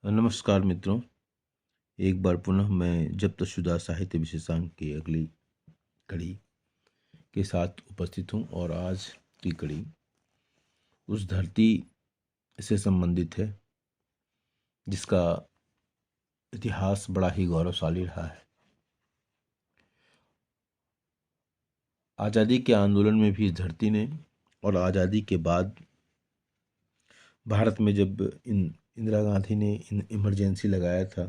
नमस्कार मित्रों। एक बार पुनः मैं जब्तशुदा साहित्य विशेषांक की अगली कड़ी के साथ उपस्थित हूँ और आज की कड़ी उस धरती से संबंधित है जिसका इतिहास बड़ा ही गौरवशाली रहा है। आज़ादी के आंदोलन में भी इस धरती ने और आज़ादी के बाद भारत में जब इंदिरा गांधी ने इमरजेंसी लगाया था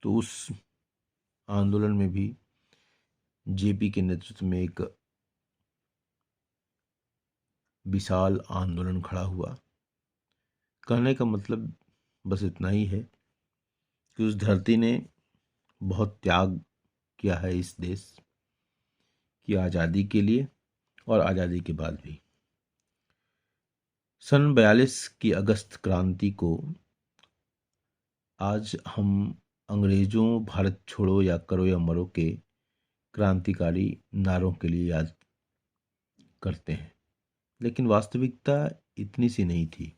तो उस आंदोलन में भी जेपी के नेतृत्व में एक विशाल आंदोलन खड़ा हुआ। कहने का मतलब बस इतना ही है कि उस धरती ने बहुत त्याग किया है इस देश की आज़ादी के लिए और आज़ादी के बाद भी। सन 42 की अगस्त क्रांति को आज हम अंग्रेजों भारत छोड़ो या करो या मरो के क्रांतिकारी नारों के लिए याद करते हैं, लेकिन वास्तविकता इतनी सी नहीं थी।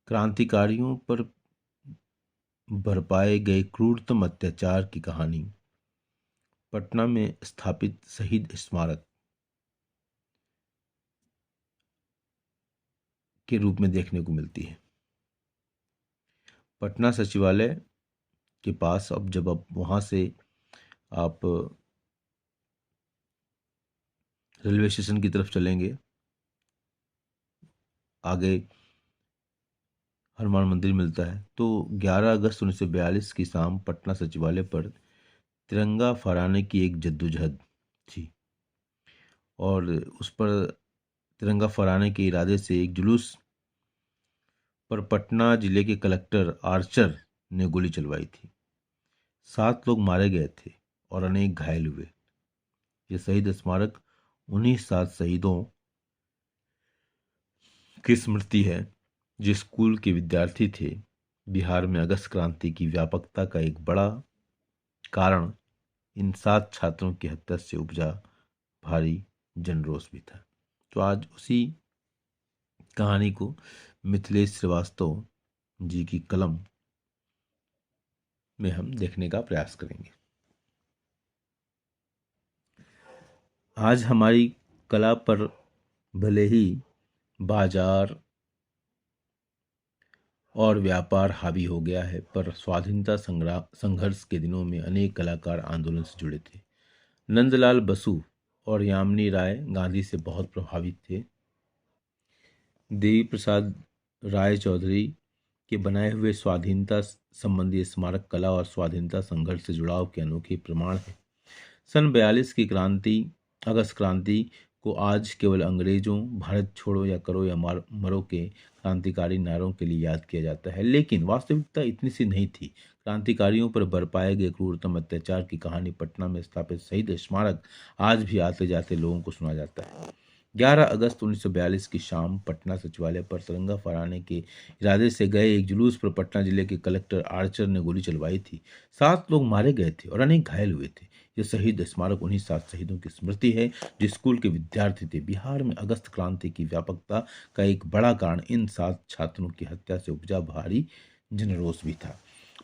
क्रांतिकारियों पर बरपाए गए क्रूरतम अत्याचार की कहानी पटना में स्थापित शहीद स्मारक के रूप में देखने को मिलती है। पटना सचिवालय के पास अब जब आप वहाँ से आप रेलवे स्टेशन की तरफ चलेंगे, आगे हनुमान मंदिर मिलता है, तो 11 अगस्त 1942 की शाम पटना सचिवालय पर तिरंगा फहराने की एक जद्दोजहद थी और उस पर तिरंगा फहराने के इरादे से एक जुलूस पर पटना जिले के कलेक्टर आर्चर ने गोली चलवाई थी। 7 लोग मारे गए थे और अनेक घायल हुए। ये शहीद स्मारक उन्हीं 7 शहीदों की स्मृति है जो स्कूल के विद्यार्थी थे। बिहार में अगस्त क्रांति की व्यापकता का एक बड़ा कारण इन 7 छात्रों की हत्या से उपजा भारी जनरोष भी था। तो आज उसी कहानी को मिथिलेश श्रीवास्तव जी की कलम में हम देखने का प्रयास करेंगे। आज हमारी कला पर भले ही बाजार और व्यापार हावी हो गया है, पर स्वाधीनता संघर्ष के दिनों में अनेक कलाकार आंदोलन से जुड़े थे। नंदलाल बसु और यामिनी राय गांधी से बहुत प्रभावित थे। देवी प्रसाद राय चौधरी के बनाए हुए स्वाधीनता संबंधी स्मारक कला और स्वाधीनता संघर्ष से जुड़ाव के अनोखे प्रमाण है। सन 42 की क्रांति, अगस्त क्रांति को आज केवल अंग्रेजों, भारत छोड़ो या करो या मरो के क्रांतिकारी नारों के लिए याद किया जाता है, लेकिन वास्तविकता इतनी सी नहीं थी। क्रांतिकारियों पर बरपाए गए क्रूरतम अत्याचार की कहानी पटना में स्थापित शहीद स्मारक आज भी आते जाते लोगों को सुना जाता है। 11 अगस्त 1942 की शाम पटना सचिवालय पर तिरंगा फहराने के इरादे से गए एक जुलूस पर पटना जिले के कलेक्टर आर्चर ने गोली चलवाई थी। 7 लोग मारे गए थे और अनेक घायल हुए थे। यह शहीद स्मारक उन्हीं 7 शहीदों की स्मृति है जो स्कूल के विद्यार्थी थे। बिहार में अगस्त क्रांति की व्यापकता का एक बड़ा कारण इन 7 छात्रों की हत्या से उपजा भारी जनरोष भी था।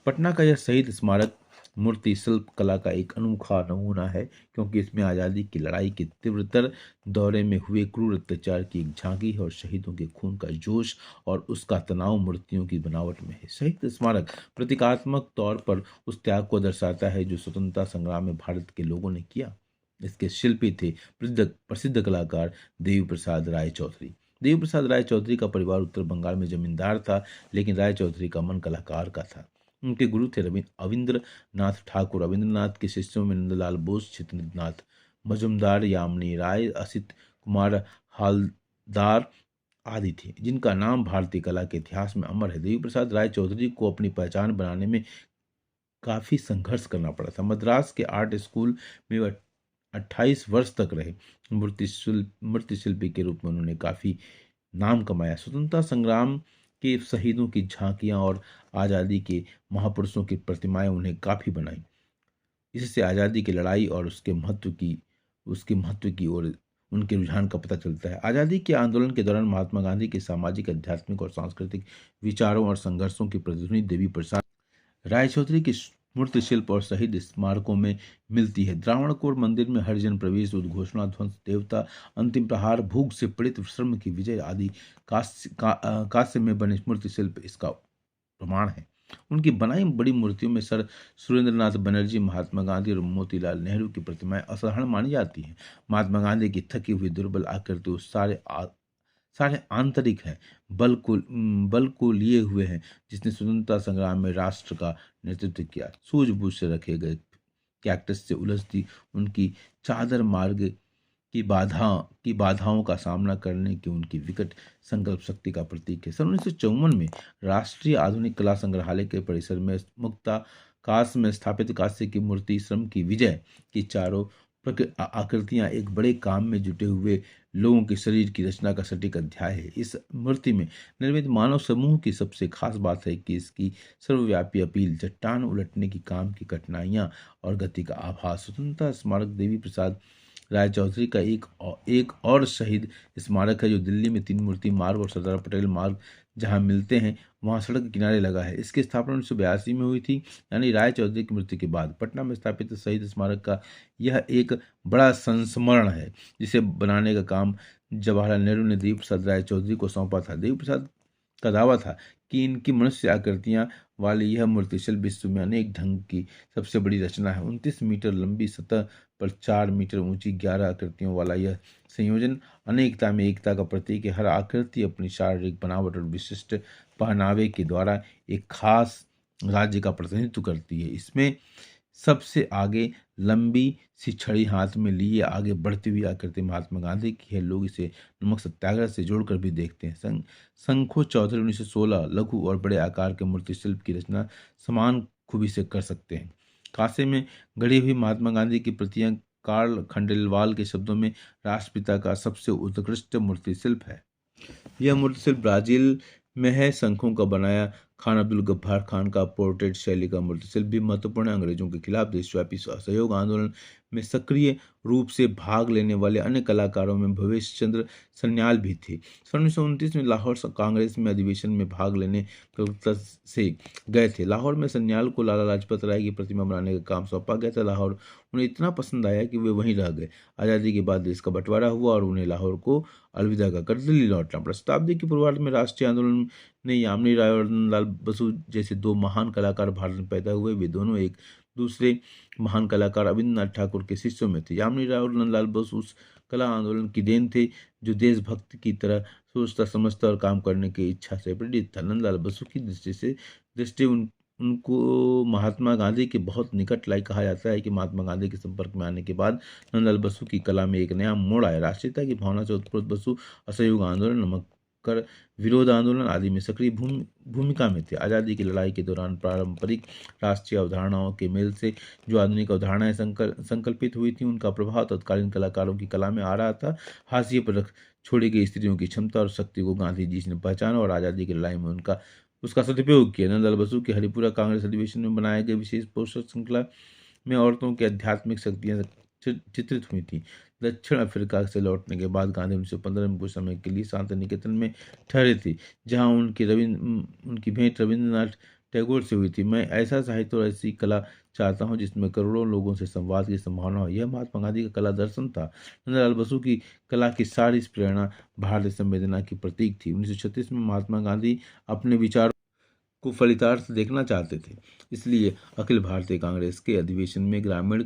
पटना का यह शहीद स्मारक मूर्ति शिल्प कला का एक अनोखा नमूना है, क्योंकि इसमें आज़ादी की लड़ाई के तीव्रतर दौरे में हुए क्रूर अत्याचार की एक झांकी है और शहीदों के खून का जोश और उसका तनाव मूर्तियों की बनावट में है। शहीद स्मारक प्रतीकात्मक तौर पर उस त्याग को दर्शाता है जो स्वतंत्रता संग्राम में भारत के लोगों ने किया। इसके शिल्पी थे प्रसिद्ध कलाकार देवी प्रसाद राय चौधरी। देवी प्रसाद राय चौधरी का परिवार उत्तर बंगाल में जमींदार था, लेकिन राय चौधरी का मन कलाकार का था। उनके गुरु थे अविंद्र नाथ ठाकुर। रविंद्रनाथ के शिष्यों में नंदलाल बोस, चित्रनाथ मजुमदार, यामिनी राय, असित कुमार हालदार आदि थे, जिनका नाम भारतीय कला के इतिहास में अमर है। देवी प्रसाद राय चौधरी को अपनी पहचान बनाने में काफ़ी संघर्ष करना पड़ा था। मद्रास के आर्ट स्कूल में वह 28 वर्ष तक रहे। मूर्ति शिल्पी के रूप में उन्होंने काफ़ी नाम कमाया। स्वतंत्रता संग्राम के शहीदों की झांकियां और आज़ादी के महापुरुषों की प्रतिमाएं उन्हें काफ़ी बनाई। इससे आज़ादी की लड़ाई और उसके महत्व की ओर उनके रुझान का पता चलता है। आज़ादी के आंदोलन के दौरान महात्मा गांधी के सामाजिक, आध्यात्मिक और सांस्कृतिक विचारों और संघर्षों की प्रतिध्वनि देवी प्रसाद रायचौधरी के मूर्ति शिल्प और शहीद स्मारकों में मिलती है। द्रावणकोर मंदिर में हरिजन प्रवेश, उद्घोषणा, ध्वंस, देवता, अंतिम प्रहार, भूख से पीड़ित श्रम की विजय आदि कांस्य में बने मूर्ति शिल्प इसका प्रमाण है। उनकी बनाई बड़ी मूर्तियों में सर सुरेंद्रनाथ बनर्जी, महात्मा गांधी और मोतीलाल नेहरू की प्रतिमाएं असाधारण मानी जाती हैं। महात्मा गांधी की थकी हुई दुर्बल आकृति उस सारे आंतरिक है, बल को लिए हुए हैं, जिसने स्वतंत्रता संग्राम में राष्ट्र का नेतृत्व किया। सूझबूझ से रखे गए कैक्टस से उलझती उनकी चादर मार्ग की बाधाओं का सामना करने की उनकी विकट संकल्प शक्ति का प्रतीक है। सन 1954 में राष्ट्रीय आधुनिक कला संग्रहालय के परिसर में मुक्ताकाश में स्थापित कांस्य की मूर्ति श्रम की विजय की चारों आकृतियां एक बड़े काम में जुटे हुए लोगों के शरीर की रचना का सटीक अध्याय है। इस मूर्ति में निर्मित मानव समूह की सबसे खास बात है कि इसकी सर्वव्यापी अपील, चट्टान उलटने की काम की कठिनाइयां और गति का आभास। स्वतंत्रता स्मारक देवी प्रसाद रायचौधरी का एक और शहीद स्मारक है, जो दिल्ली में तीन मूर्ति मार्ग और सरदार पटेल मार्ग जहां मिलते हैं वहां सड़क के किनारे लगा है। इसकी स्थापना 1982 में हुई थी, यानी रायचौधरी की मृत्यु के बाद। पटना में स्थापित शहीद स्मारक का यह एक बड़ा संस्मरण है, जिसे बनाने का काम जवाहरलाल नेहरू ने देवी प्रसाद रायचौधरी को सौंपा था। देवी प्रसाद का दावा था कि इनकी मनुष्य आकृतियां वाली यह मूर्तिशिल्प विश्व में अनेक ढंग की सबसे बड़ी रचना है। 29 मीटर लंबी सतह पर 4 मीटर ऊंची 11 आकृतियों वाला यह संयोजन अनेकता में एकता का प्रतीक है। हर आकृति अपनी शारीरिक बनावट और विशिष्ट पहनावे के द्वारा एक खास राज्य का प्रतिनिधित्व करती है। इसमें सबसे आगे लंबी सी छड़ी हाथ में लिए आगे बढ़ती हुई आकृति महात्मा गांधी की है। लोग इसे नमक सत्याग्रह से जोड़कर भी देखते हैं। शंखो चौधरी 1916 लघु और बड़े आकार के मूर्ति शिल्प की रचना समान खूबी से कर सकते हैं। कांसे में गढ़ी हुई महात्मा गांधी की प्रतियां कार्ल खंडेलवाल के शब्दों में राष्ट्रपिता का सबसे उत्कृष्ट मूर्ति शिल्प है। यह मूर्ति शिल्प ब्राजील में है। शंखों का बनाया खान अब्दुल गफ्फार खान का पोर्ट्रेट शैली का मूर्ति शिल्प भी महत्वपूर्ण है। अंग्रेजों के खिलाफ देशव्यापी असहयोग आंदोलन में सक्रिय रूप से भाग लेने वाले अन्य कलाकारों में भवेश चंद्र सन्याल भी थे। सन 1929 में लाहौर कांग्रेस में अधिवेशन में भाग लेने कलकत्ता से गए थे। लाहौर में सन्याल को लाला लाजपत राय की प्रतिमा बनाने का काम सौंपा गया था। लाहौर उन्हें इतना पसंद आया कि वे वहीं रह गए। आज़ादी के बाद देश का बंटवारा हुआ और उन्हें लाहौर को अलविदा कहकर दिल्ली लौटना पड़ा। शताब्दी की शुरुआत में राष्ट्रीय आंदोलन ने यामिनी राय और नंदलाल बसु जैसे दो महान कलाकार भारत में पैदा हुए। वे दोनों एक दूसरे महान कलाकार अविंद्रनाथ ठाकुर के शिष्यों में थे। यामिनी राय और नंदलाल बसु उस कला आंदोलन की देन थे जो देशभक्ति की तरह सोचता, समझता और काम करने की इच्छा से प्रेरित था। नंदलाल बसु की दृष्टि उनको महात्मा गांधी के बहुत निकट लाई कहा जाता है कि महात्मा गांधी के संपर्क में आने के बाद नंदलाल बसु की कला में एक नया मोड़ आया। राष्ट्रीयता की भावना से उत्प्रोत बसु असहयोग आंदोलन, नमक कर विरोध आंदोलन आदि में सक्रिय भूमिका में थे। आज़ादी की लड़ाई के दौरान पारंपरिक राष्ट्रीय अवधारणाओं के मेल से जो आधुनिक अवधारणाएं संकल्पित हुई थी, उनका प्रभाव तत्कालीन कलाकारों की कला में आ रहा था। हाशिए पर छोड़ी गई स्त्रियों की क्षमता और शक्ति को गांधी जी ने पहचाना और आज़ादी की लड़ाई में उसका सदुपयोग किया। नंदलाल बसु के हरिपुरा कांग्रेस अधिवेशन में बनाए गए विशेष पोस्टर श्रृंखला में औरतों की आध्यात्मिक शक्तियां चित्रित हुई थी। दक्षिण अफ्रीका से लौटने के बाद गांधी 1915 में कुछ समय के लिए शांति निकेतन में ठहरे थे, जहां उनकी भेंट रविंद्रनाथ टैगोर से हुई थी। मैं ऐसा साहित्य और ऐसी कला चाहता हूं जिसमें करोड़ों लोगों से संवाद की संभावना हो। यह महात्मा गांधी का कला दर्शन था। नंदलाल बसु की कला की सारी प्रेरणा भारतीय संवेदना की प्रतीक थी। 1936 में महात्मा गांधी अपने विचारों को फलितार्थ देखना चाहते थे, इसलिए अखिल भारतीय कांग्रेस के अधिवेशन में ग्रामीण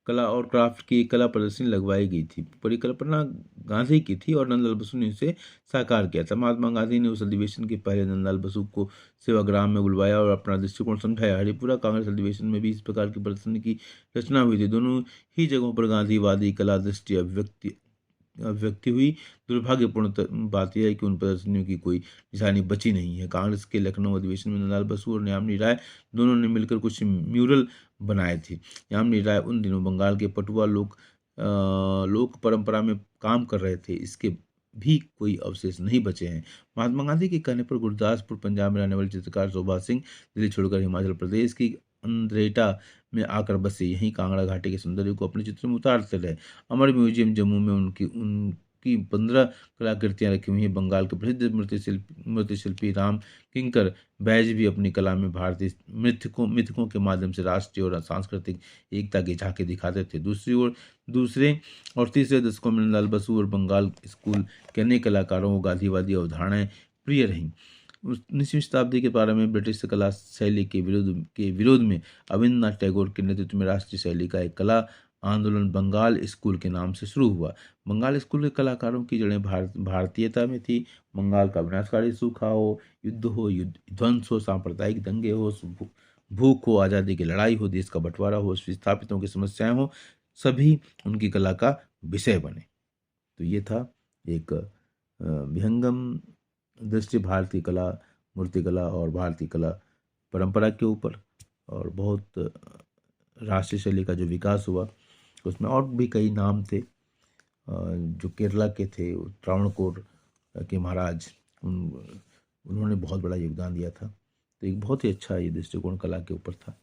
कला और क्राफ्ट की एक कला प्रदर्शनी लगवाई गई थी। परिकल्पना गांधी की थी और नंदलाल बसु ने इसे साकार किया था। महात्मा गांधी ने उस अधिवेशन के पहले नंदलाल बसु को सेवाग्राम में बुलवाया और अपना दृष्टिकोण समझाया। हरिपुरा कांग्रेस अधिवेशन में भी इस प्रकार की प्रदर्शनी की रचना हुई थी। दोनों ही जगहों पर गांधीवादी कला दृष्टि अभिव्यक्ति हुई। दुर्भाग्यपूर्ण बात यह है कि उन प्रदर्शनियों की कोई निशानी बची नहीं है। कांग्रेस के लखनऊ अधिवेशन में नंदलाल बसु और यामिनी राय दोनों ने मिलकर कुछ म्यूरल बनाए थे। यामिनी राय उन दिनों बंगाल के पटुआ लोक परंपरा में काम कर रहे थे। इसके भी कोई अवशेष नहीं बचे हैं। महात्मा गांधी के कहने पर गुरदासपुर पंजाब में रहने वाले चित्रकार शोभा सिंह दिल्ली छोड़कर हिमाचल प्रदेश की अंद्रेटा में आकर बसे, यहीं कांगड़ा घाटी के सौंदर्य को अपने चित्र में उतारते रहे। अमर म्यूजियम जम्मू में उनकी 15 कलाकृतियां रखी हुई हैं। बंगाल के प्रसिद्ध मृत्युशिल्पी राम किंकर बैज भी अपनी कला में भारतीय मिथकों के माध्यम से राष्ट्रीय और सांस्कृतिक एकता की झांकी दिखाते थे। दूसरे और तीसरे दशकों में नंदलाल बसु और बंगाल स्कूल के अनेक कलाकारों को गांधीवादी अवधारणाएं प्रिय रहीं। 19वीं शताब्दी के प्रारंभ में ब्रिटिश कला शैली के विरोध में अविंद्रनाथ टैगोर के नेतृत्व में राष्ट्रीय शैली का एक कला आंदोलन बंगाल स्कूल के नाम से शुरू हुआ। बंगाल स्कूल के कलाकारों की जड़ें भारतीयता में थी। बंगाल का विनाशकारी सूखा हो, ध्वंस हो, सांप्रदायिक दंगे हो, भूख हो, आज़ादी की लड़ाई हो, देश का बंटवारा हो, विस्थापितों की समस्याएं हो, सभी उनकी कला का विषय बने। तो ये था एक विहंगम दृष्टि भारतीय कला, मूर्तिकला और भारतीय कला परंपरा के ऊपर। और बहुत राष्ट्रीय शैली का जो विकास हुआ उसमें और भी कई नाम थे जो केरला के थे। त्रावणकोर के महाराज, उन्होंने बहुत बड़ा योगदान दिया था। तो एक बहुत ही अच्छा ये दृष्टिकोण कला के ऊपर था।